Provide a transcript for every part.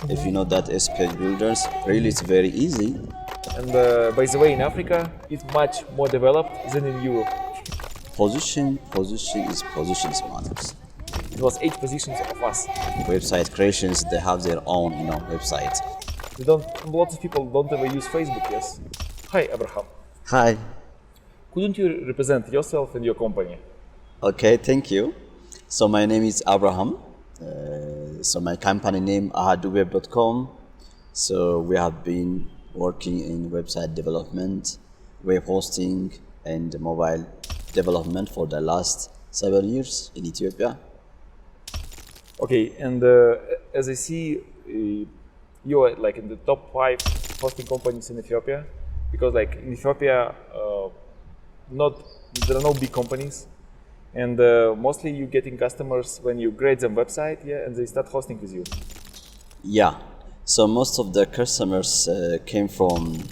If you know that as page builders, really it's very easy. And by the way, in Africa, it's much more developed than in Europe. Position matters. It was 8 positions of us. Website creations, they have their own, website. Lots of people don't ever use Facebook, yes? Hi, Abraham. Hi. Couldn't you represent yourself and your company? Okay, thank you. So my name is Abraham. So my company name Ahaduweb.com. So we have been working in website development, web hosting, and mobile development for the last 7 years in Ethiopia. Okay, and as I see, you are like in the top 5 hosting companies in Ethiopia, because like in Ethiopia, there are no big companies, and mostly you getting customers when you create them website, yeah, and they start hosting with you. Yeah, so most of the customers came from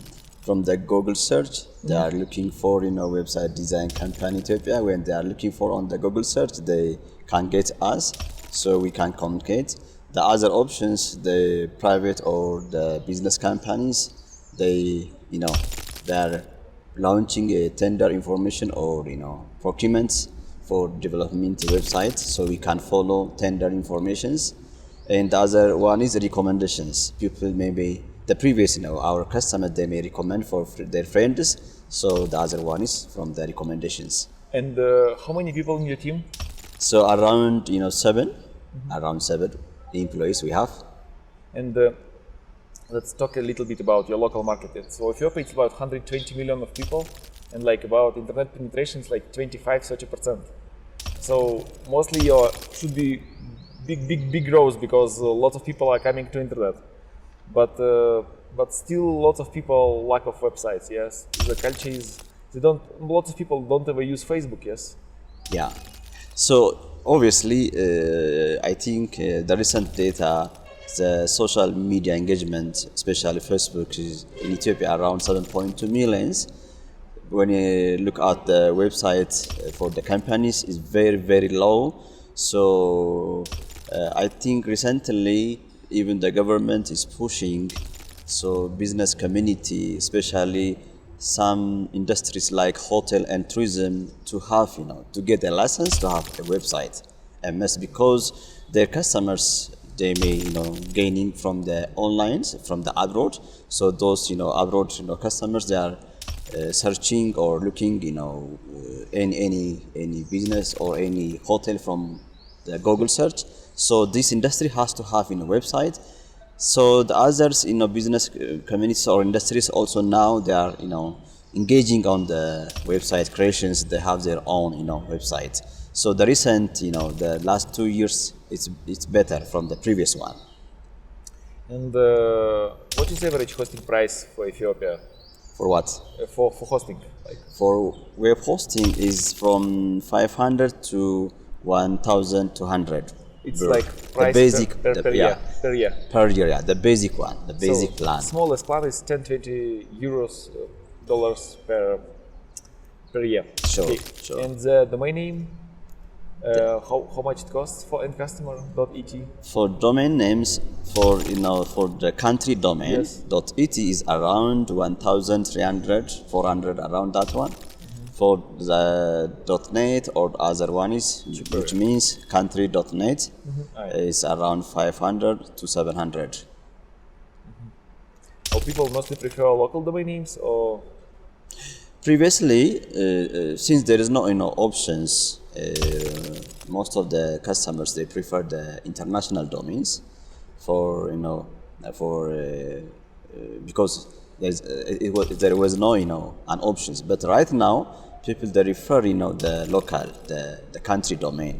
the Google search. They are looking for website design company in Ethiopia. When they are looking for on the Google search, they can get us, so we can communicate. The other options, the private or the business companies, they're launching a tender information or procurements for development websites, so we can follow tender informations. And the other one is recommendations. People maybe the previous our customers, they may recommend for their friends, so the other one is from the recommendations. And how many people in your team? So around 7, around 7 employees we have. And let's talk a little bit about your local market. So Ethiopia, it's about 120 million of people, and like about internet penetration is like 25-30%. So mostly should be big growth, because lots of people are coming to internet, but still lots of people lack of websites. Yes, the culture is lots of people don't ever use Facebook. Yes. Yeah. So obviously, I think the recent data, the social media engagement, especially Facebook, is in Ethiopia around 7.2 millions. When you look at the website for the companies, is very low. So I think recently even the government is pushing, so business community, especially some industries like hotel and tourism, to have to get a license to have a website, MS, because their customers, they may gaining from the online, from the abroad. So those abroad customers, they are searching or looking in any business or any hotel from the Google search. So this industry has to have a website. So the others business communities or industries also now, they are engaging on the website creations. They have their own website. So the recent the last 2 years, it's better from the previous one. And what is the average hosting price for Ethiopia? For what? For hosting, like for web hosting is from 500 to 1,200. it's like the price basic per year. per year, yeah, the basic one, the basic plan. Smallest plan is 10-20 euros dollars per year. Sure, Okay. sure. And the domain name, how much it costs for end customer.et? For domain names, for for the country domain, Yes. .et is around 1,300, 400, around that one. For the .net or other one is, which means country.net, is around 500 to 700. Or people mostly prefer local domain names, or Previously, since there is no options, most of the customers, they prefer the international domains for because there was no an options. But right now, people, they refer the local, the country domain,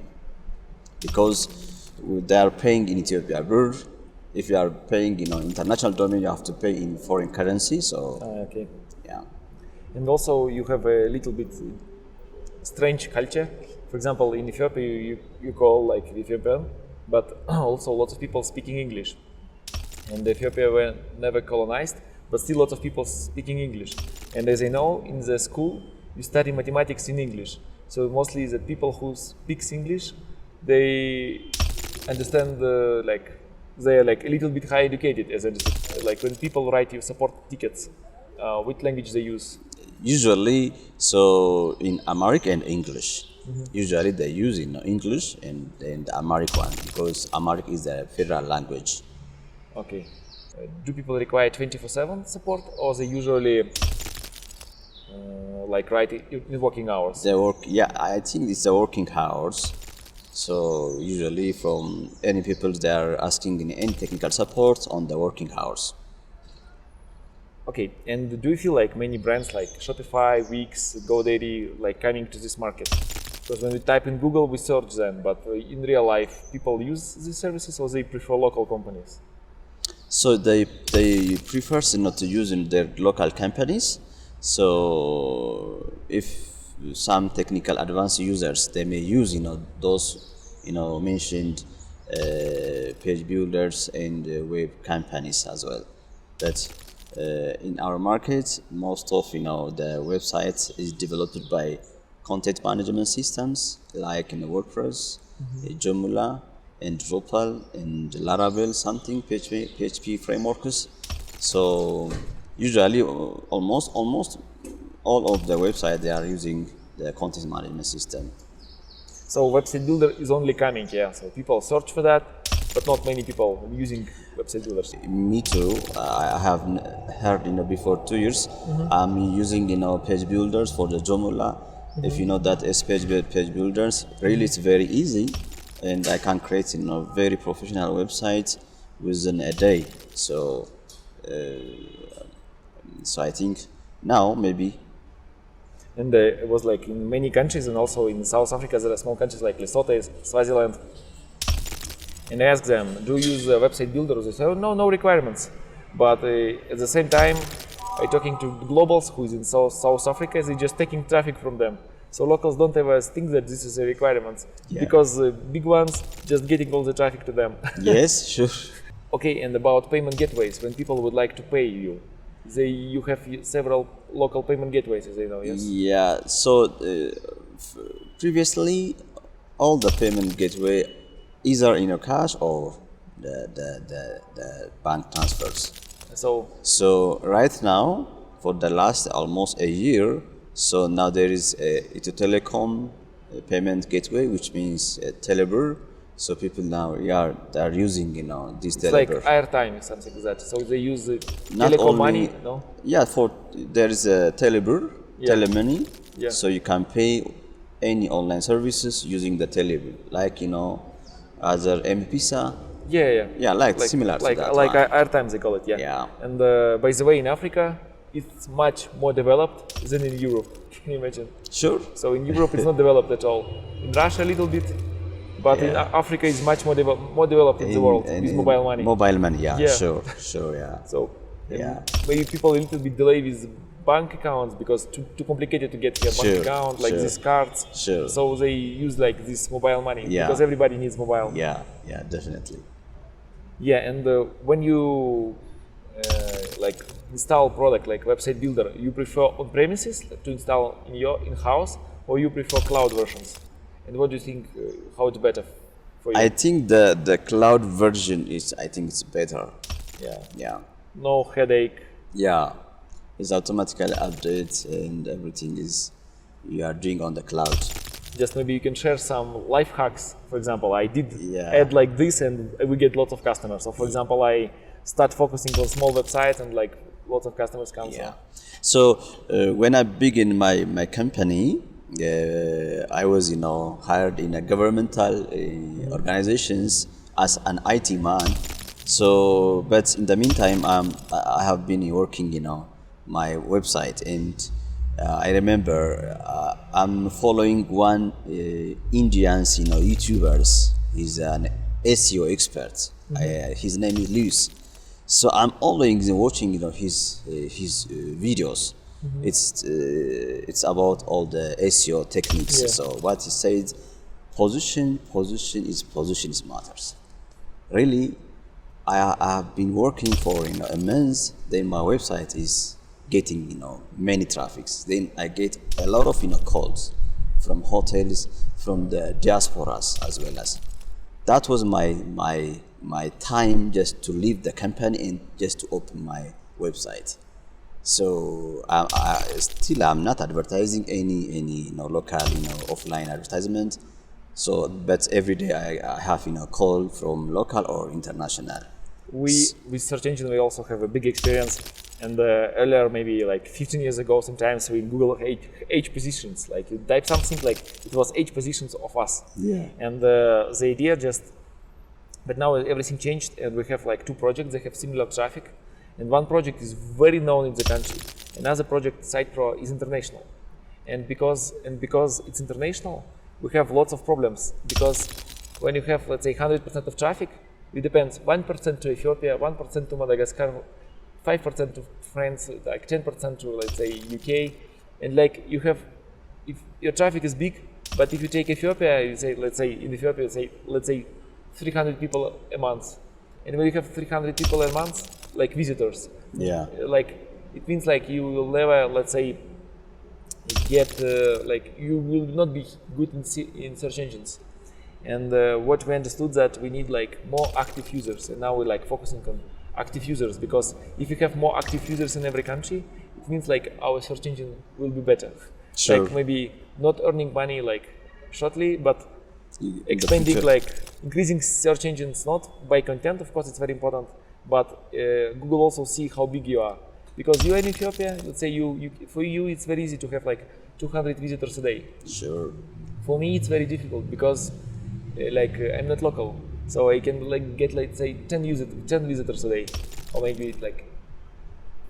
because they are paying in Ethiopia birr. If you are paying international domain, you have to pay in foreign currency. So okay. yeah. And also you have a little bit strange culture. For example, in Ethiopia you call like Ethiopian, but also lots of people speaking English. And Ethiopia were never colonized, but still lots of people speaking English. And as I know, in the school you study mathematics in English. So mostly the people who speaks English, they understand they're like a little bit high educated, as like when people write you support tickets, which language they use? Usually, so in Amharic and English, usually they use English and the Amharic one because Amharic is the federal language. Okay. Do people require 24/7 support, or they usually like write in working hours? The work, yeah, I think it's the working hours. So usually from any people they are asking in any technical support on the working hours. Okay, and do you feel like many brands like Shopify, Wix, GoDaddy like coming to this market? Because when we type in Google, we search them, but in real life, people use these services or they prefer local companies? So they prefer not to use in their local companies. So if some technical advanced users, they may use those mentioned page builders and web companies as well. But in our market, most of the websites is developed by content management systems like WordPress, Joomla, and Drupal and Laravel, something PHP frameworks. So usually, almost all of the website they are using the content management system. So website builder is only coming, yeah. So people search for that, but not many people using website builders. Me too. I have heard before 2 years. I'm using page builders for the Joomla. If you know that is page builders, really it's very easy, and I can create very professional websites within a day. So I think now maybe. And it was like in many countries, and also in South Africa, there are small countries like Lesotho, Swaziland. And I asked them, do you use a website builder? They say, oh, no requirements. But at the same time, I talking to globals who is in South Africa, they just taking traffic from them. So locals don't ever think that this is a requirement, because big ones just getting all the traffic to them. Yes, sure. Okay, and about payment gateways, when people would like to pay you, you have several local payment gateways, as they know, yes? Yeah, so previously, all the payment gateway either in your cash or the bank transfers. So right now, for the last almost a year, so now there is a Telecom payment gateway, which means Telebirr. So people now they are using this it's Telebirr. like airtime, something like that. So they use the Not telecom only, money, no? Yeah, there is a Telebirr, Telemoney. Yeah. So you can pay any online services using the Telebirr, like other M-Pesa. Yeah, like similar to that like one. airtime they call it, yeah. Yeah. And by the way, in Africa, it's much more developed than in Europe. Can you imagine? Sure. So in Europe, it's not developed at all. In Russia, a little bit, but in Africa, is much more developed in the world with mobile money. Mobile money, yeah. Sure, yeah. So maybe people a little bit delay with bank accounts because too complicated to get a bank account, like these cards. Sure. So they use like this mobile money because everybody needs mobile. Yeah, definitely. Yeah, and when you like install product like website builder, you prefer on premises to install in your in-house, or you prefer cloud versions? And what do you think? How it's better for you? I think the cloud version it's better. Yeah. No headache. Yeah, it's automatically updates and everything you are doing on the cloud. Just maybe you can share some life hacks. For example, I did add like this, and we get lots of customers. So for example, I start focusing on small websites, and like lots of customers come. Yeah. So when I began my company, I was hired in a governmental organizations as an IT man. So, but in the meantime, I have been working, my website, and I remember I'm following one Indian, YouTubers. He's an SEO expert. His name is Luis. So I'm always watching, his videos. It's about all the SEO techniques. So what he said, position matters. Really, I have been working for a month. Then my website is getting many traffics. Then I get a lot of calls from hotels, from the diasporas as well as. That was my my time just to leave the company and just to open my website. So I'm not advertising any local offline advertisement. So but every day I have call from local or international. We with search engine we also have a big experience, and earlier maybe like 15 years ago sometimes we Google H positions, like you type something like it was H positions of us. Yeah. And the idea just, but now everything changed and we have like two projects, they have similar traffic, and one project is very known in the country, another project Site.pro is international, and because it's international we have lots of problems, because when you have let's say 100% of traffic, it depends 1% to Ethiopia, 1% to Madagascar, 5% to France, like 10% to let's say UK, and like you have, if your traffic is big, but if you take Ethiopia, you say let's say in Ethiopia let's say 300 people a month, and when you have 300 people a month like visitors, like it means like you will never let's say get like you will not be good in search engines. And what we understood that we need like more active users, and now we're like focusing on active users, because if you have more active users in every country, it means like our search engine will be better. Sure. Like maybe not earning money like shortly, but expanding, like increasing search engines, not by content, of course it's very important, but Google also see how big you are, because you are in Ethiopia, let's say for you it's very easy to have like 200 visitors a day. Sure. For me it's very difficult because I'm not local, so I can like get let's say 10 visitors a day, or maybe like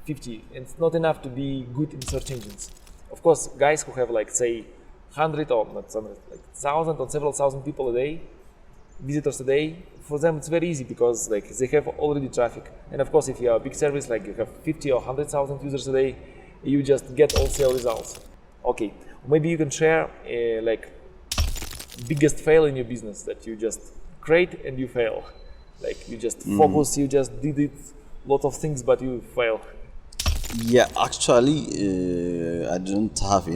50, and it's not enough to be good in search engines. Of course, guys who have like say 100 or not 100, like 1,000 or several thousand people a day, visitors a day, for them it's very easy because like they have already traffic. And of course, if you are a big service, like you have 50 or 100,000 users a day, you just get all sale results. Okay, maybe you can share like biggest fail in your business that you just create and you fail. Like you just focus, you just did it, lot of things, but you fail. Yeah, actually, I don't have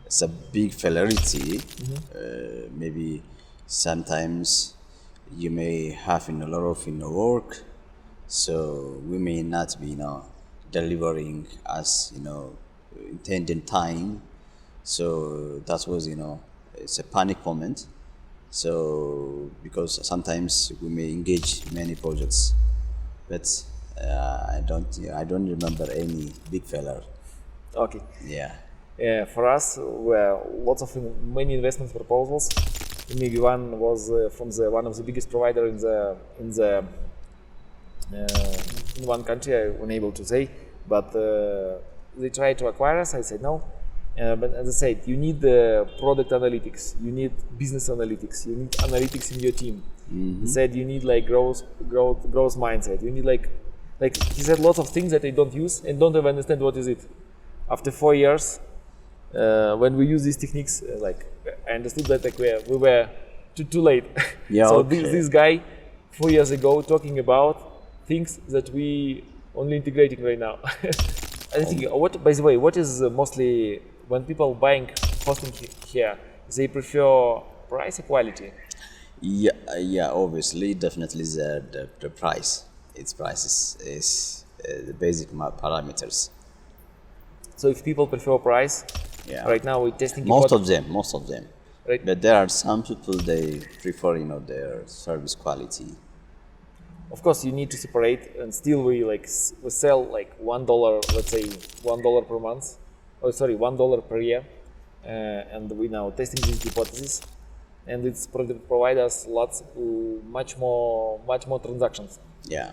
it's a big failurity. Maybe sometimes you may have a lot of work, so we may not be delivering as intended time. So that was it's a panic moment. So because sometimes we may engage many projects, but I don't remember any big failure. Okay. Yeah. For us, were lots of many investment proposals. Maybe one was from one of the biggest provider in one country. I wasn't able to say, but they tried to acquire us. I said no. But as I said, you need the product analytics, you need business analytics, you need analytics in your team. He said you need like growth mindset. You need like he said lots of things that I don't use and don't even understand what is it. After 4 years, when we use these techniques, like I understood that like we were too late. Yeah. So Okay. this guy 4 years ago talking about things that we only integrating right now. I think by the way, what is mostly when people buying hosting here, they prefer price or quality? Yeah, obviously, definitely the price. Its price is the basic parameters. So if people prefer price, Yeah. right now we're testing Most of them. Right. But there are some people they prefer their service quality. Of course, you need to separate, and still we sell like $1, let's say $1 per month. Oh, sorry, $1 per year, and we now testing this hypothesis, and it's provide us much more transactions. Yeah.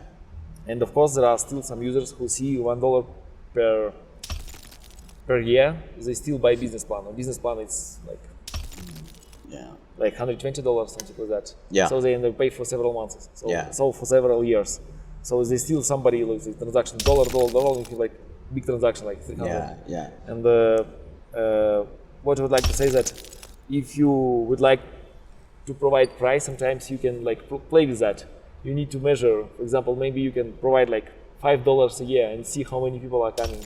And of course, there are still some users who see $1 per year. They still buy business plan. A business plan is like $120, something like that. Yeah. So they end up pay for several months. So for several years. So there's still somebody like the transaction $, if you like big transaction like 300. Yeah. And what I would like to say is that if you would like to provide price, sometimes you can like play with that. You need to measure. For example, maybe you can provide like $5 a year and see how many people are coming.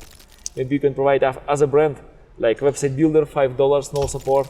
Maybe you can provide as a brand like website builder $5, no support,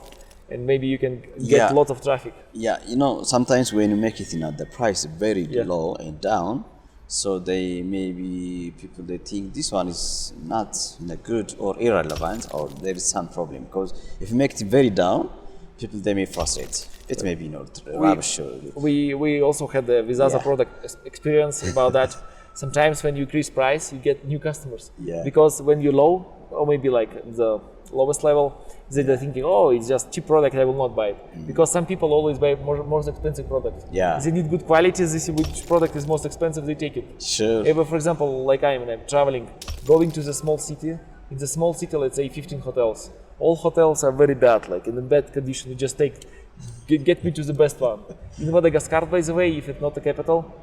and maybe you can get Yeah. lots of traffic. Yeah, sometimes when you make it, the price very low and down, so maybe people they think this one is not good or irrelevant, or there is some problem, because if you make it very down, people they may frustrate. It may be rubbish. We also had the Vizaza product experience about that. Sometimes when you increase price, you get new customers. Yeah. Because when you're low, or maybe like the lowest level, they're thinking, oh, it's just cheap product, I will not buy it. Because some people always buy more expensive products. Yeah. They need good quality, they see which product is most expensive, they take it. Sure. If, for example, like I'm traveling, going to the small city, in the small city, let's say 15 hotels. All hotels are very bad, like in a bad condition. You just get me to the best one. In Madagascar, by the way, if it's not the capital,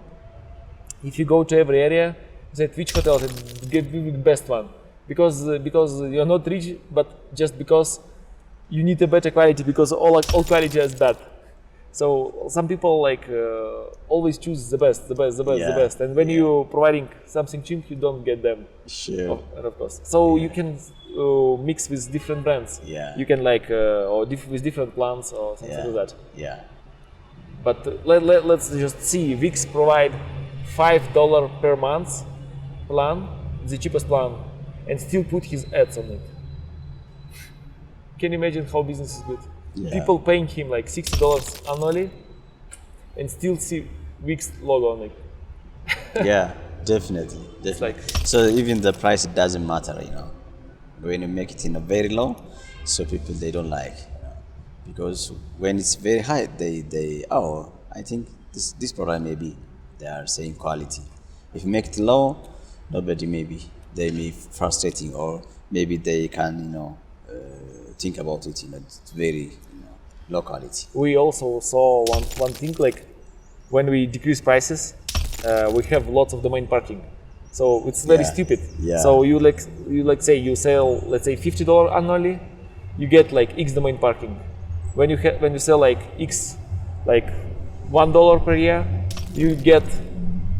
if you go to every area, that which hotel get me the best one. Because you're not rich, but just because you need a better quality, because all quality is bad. So some people always choose the best. And when you're providing something cheap, you don't get them. Sure. Of course. So you can mix with different brands. Yeah. You can with different plans or something like that. Yeah. But let's just see. Wix provide $5 per month plan, the cheapest plan, and still put his ads on it. Can you imagine how business is good? Yeah. People paying him like $60 annually, and still see Wix logo on it. Yeah, definitely. So even the price, it doesn't matter, when you make it in a very low, so people they don't like, because when it's very high, they I think this product maybe they are saying quality. If you make it low, nobody they may frustrating, or maybe they can think about it it's very low quality. We also saw one thing, like when we decrease prices, we have lots of domain parking. So it's very stupid. Yeah. So you say you sell, let's say $50 annually, you get like X domain parking. When you sell like X, like $1 per year, you get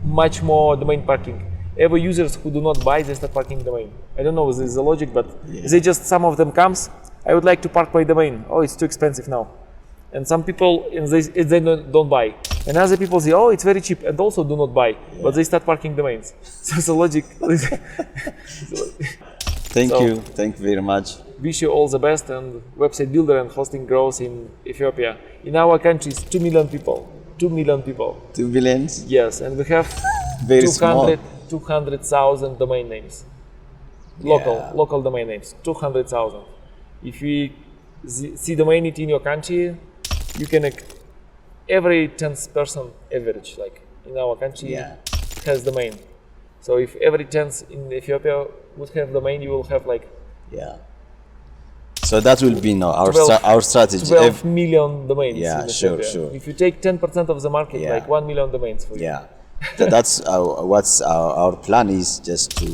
much more domain parking. Every users who do not buy, they start parking domain. I don't know if this is the logic, but they just, some of them comes, I would like to park my domain. Oh, it's too expensive now. And some people, they don't buy. And other people say, oh, it's very cheap, and also do not buy, but they start parking domains. So it's a logic. Thank you very much. Wish you all the best, and website builder and hosting grows in Ethiopia. In our country, it's 2 million people. 2 million people. 2 billions? Yes, and we have Very small. 200,000 domain names. Local domain names, 200,000. If we see domain it in your country, you can every 10th person average, like in our country, has domain. So if every 10th in Ethiopia would have domain, you will have like So that will be our strategy. 12 million domains. Yeah, in sure. If you take 10% of the market, like 1 million domains for you. Yeah, that's what's our plan is, just to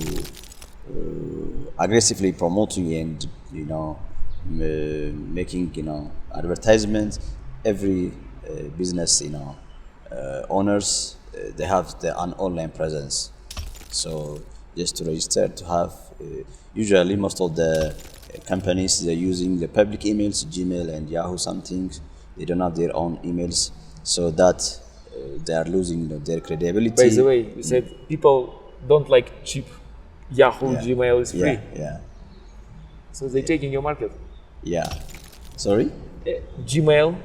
aggressively promoting and making advertisements. Every business owners they have an online presence. So just to register, to have usually most of the companies they're using the public emails, Gmail and Yahoo something. They don't have their own emails, so that they are losing their credibility. By the way, you said people don't like cheap. Yahoo, Gmail is free. Yeah. So they're taking your market. Yeah. Sorry? Gmail,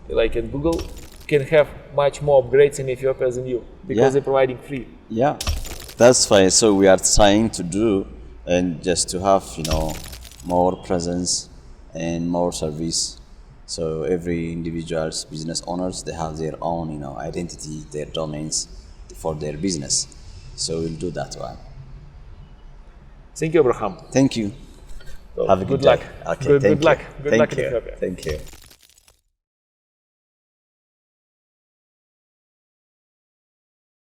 like in Google, can have much more upgrades in Ethiopia than you, because they're providing free. Yeah, that's fine. So we are trying to do, and just to have more presence and more service. So every individual's business owners, they have their own identity, their domains for their business. So we'll do that one. Thank you, Abraham. Thank you. So have a good luck. day. Okay, Good luck. Good luck in you. Ethiopia. Thank you.